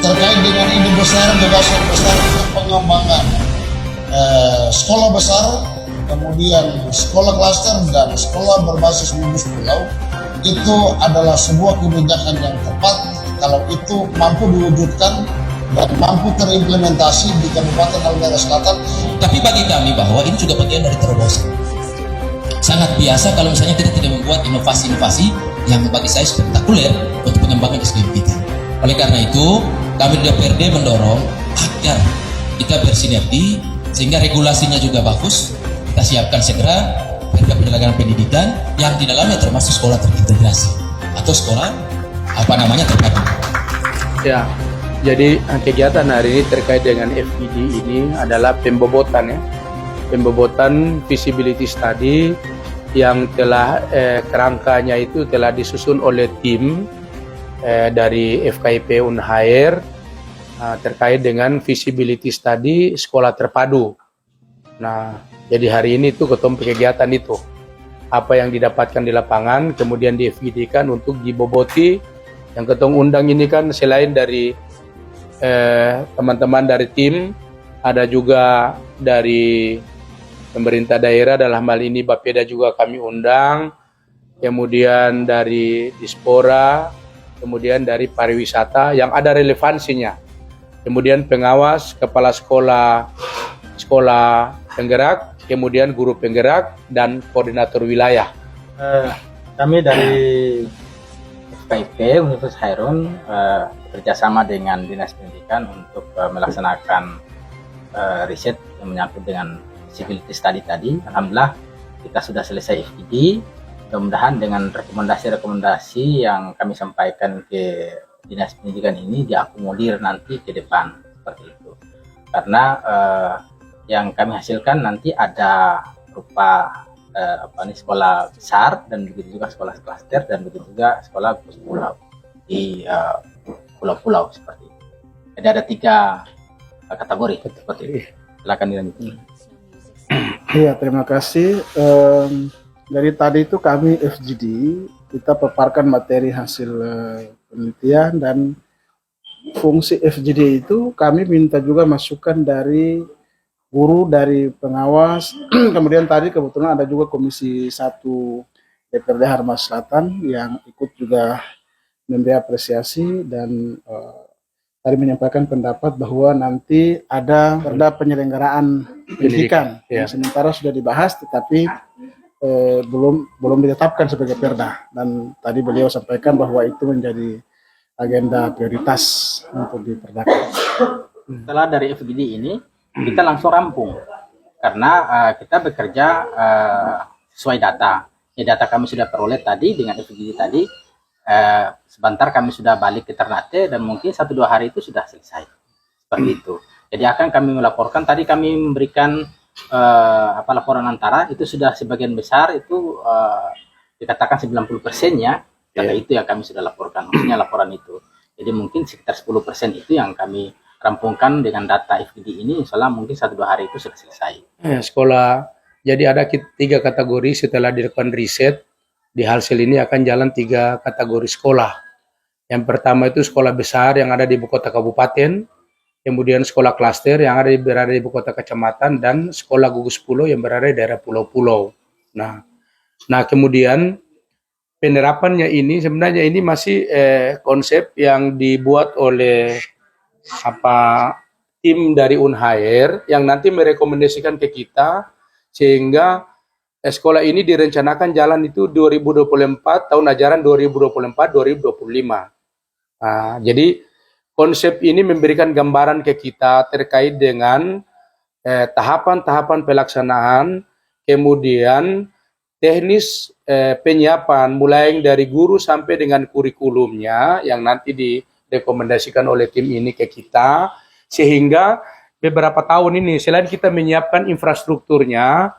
terkait dengan ide besar, gagasan besar untuk pengembangan sekolah besar, kemudian sekolah klaster dan sekolah berbasis gugus pulau, itu adalah sebuah kebijakan yang tepat kalau itu mampu diwujudkan dan mampu terimplementasi di Kabupaten Halmahera Selatan. Tapi bagi kami bahwa ini juga bagian dari terobosan. Sangat biasa kalau misalnya kita tidak membuat inovasi-inovasi yang bagi saya spektakuler untuk pengembangan SDM kita. Oleh karena itu, kami di DPRD mendorong agar kita bersinergi sehingga regulasinya juga bagus. Kita siapkan segera Perda Penyelenggaraan Pendidikan yang di dalamnya termasuk sekolah terintegrasi atau sekolah terpadu. Ya, jadi kegiatan hari ini terkait dengan FGD ini adalah pembobotan ya, pembobotan feasibility study yang telah kerangkanya itu telah disusun oleh tim dari FKIP Unhair terkait dengan feasibility study sekolah terpadu. Nah, jadi hari ini itu ketombe kegiatan itu apa yang didapatkan di lapangan kemudian di FGD-kan untuk diboboti. Yang ketong undang ini kan selain dari teman-teman dari tim, ada juga dari pemerintah daerah, dalam hal ini Bapeda juga kami undang, kemudian dari Dispora, kemudian dari pariwisata yang ada relevansinya, kemudian pengawas, kepala sekolah penggerak, kemudian guru penggerak, dan koordinator wilayah. Kami dari FKIP Universitas Hairun bekerjasama dengan Dinas Pendidikan untuk melaksanakan riset yang menyangkut dengan feasibility study tadi. Alhamdulillah kita sudah selesai FGD. Mudah-mudahan dengan rekomendasi-rekomendasi yang kami sampaikan ke Dinas Pendidikan ini diakomodir nanti ke depan seperti itu. Karena yang kami hasilkan nanti ada berupa sekolah besar dan begitu juga sekolah klaster dan begitu juga sekolah gugus pulau di pulau-pulau seperti itu. Jadi ada 3 kategori seperti itu. Silakan dilanjutkan. Iya, terima kasih. Dari tadi itu kami FGD kita paparkan materi hasil penelitian dan fungsi FGD itu kami minta juga masukan dari guru, dari pengawas. Kemudian tadi kebetulan ada juga Komisi 1 DPRD Halmahera Selatan yang ikut juga memberi apresiasi dan tadi menyampaikan pendapat bahwa nanti ada perda penyelenggaraan pendidikan yang sementara sudah dibahas tetapi belum ditetapkan sebagai perda, dan tadi beliau sampaikan bahwa itu menjadi agenda prioritas untuk diperdakan. Setelah dari FGD ini kita langsung rampung karena kita bekerja sesuai data. Data kami sudah peroleh tadi dengan FGD tadi. Sebentar kami sudah balik ke Ternate dan mungkin 1-2 hari itu sudah selesai seperti itu. Jadi akan kami melaporkan, tadi kami memberikan laporan antara itu sudah sebagian besar itu dikatakan 90%-nya data itu yang kami sudah laporkan, maksudnya laporan itu. Jadi mungkin sekitar 10% itu yang kami rampungkan dengan data FGD ini, insya Allah mungkin 1-2 hari itu sudah selesai. Sekolah, jadi ada 3 kategori setelah dilakukan riset. Di hasil ini akan jalan 3 kategori sekolah. Yang pertama itu sekolah besar yang ada di ibu kota kabupaten, kemudian sekolah klaster yang berada di ibu kota kecamatan, dan sekolah gugus pulau yang berada di daerah pulau-pulau. Nah kemudian penerapannya ini sebenarnya ini masih konsep yang dibuat oleh tim dari Unhair yang nanti merekomendasikan ke kita, sehingga sekolah ini direncanakan jalan itu 2024, tahun ajaran 2024-2025. Jadi konsep ini memberikan gambaran ke kita terkait dengan tahapan-tahapan pelaksanaan, kemudian teknis penyiapan mulai dari guru sampai dengan kurikulumnya yang nanti direkomendasikan oleh tim ini ke kita, sehingga beberapa tahun ini selain kita menyiapkan infrastrukturnya,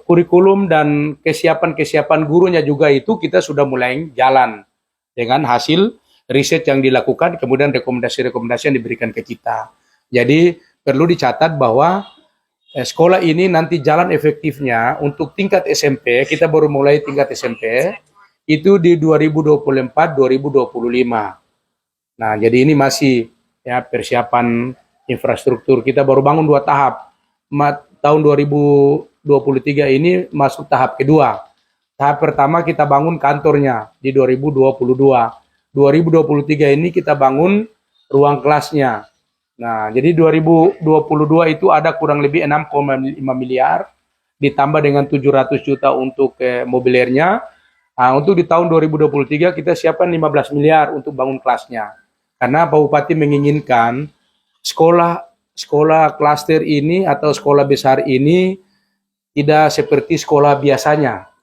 kurikulum dan kesiapan gurunya juga itu kita sudah mulai jalan dengan hasil riset yang dilakukan, kemudian rekomendasi-rekomendasi yang diberikan ke kita. Jadi perlu dicatat bahwa sekolah ini nanti jalan efektifnya untuk tingkat SMP, kita baru mulai tingkat SMP, itu di 2024-2025. Nah, jadi ini masih ya persiapan infrastruktur. Kita baru bangun 2 tahap. Tahun 2023 ini masuk tahap kedua. Tahap pertama kita bangun kantornya di 2022. 2023 ini kita bangun ruang kelasnya. Nah, jadi 2022 itu ada kurang lebih 6,5 miliar ditambah dengan 700 juta untuk mobiliernya. Nah, untuk di tahun 2023 kita siapkan 15 miliar untuk bangun kelasnya. Karena Pak Bupati menginginkan sekolah klaster ini atau sekolah besar ini tidak seperti sekolah biasanya.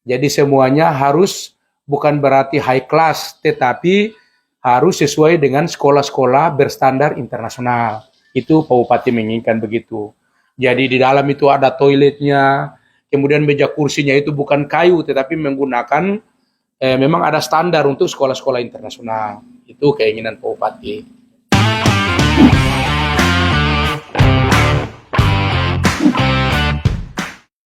Jadi semuanya harus bukan berarti high class, tetapi harus sesuai dengan sekolah-sekolah berstandar internasional. Itu Pak Bupati menginginkan begitu. Jadi di dalam itu ada toiletnya, kemudian meja kursinya itu bukan kayu, tetapi menggunakan memang ada standar untuk sekolah-sekolah internasional. Itu keinginan Pak Bupati.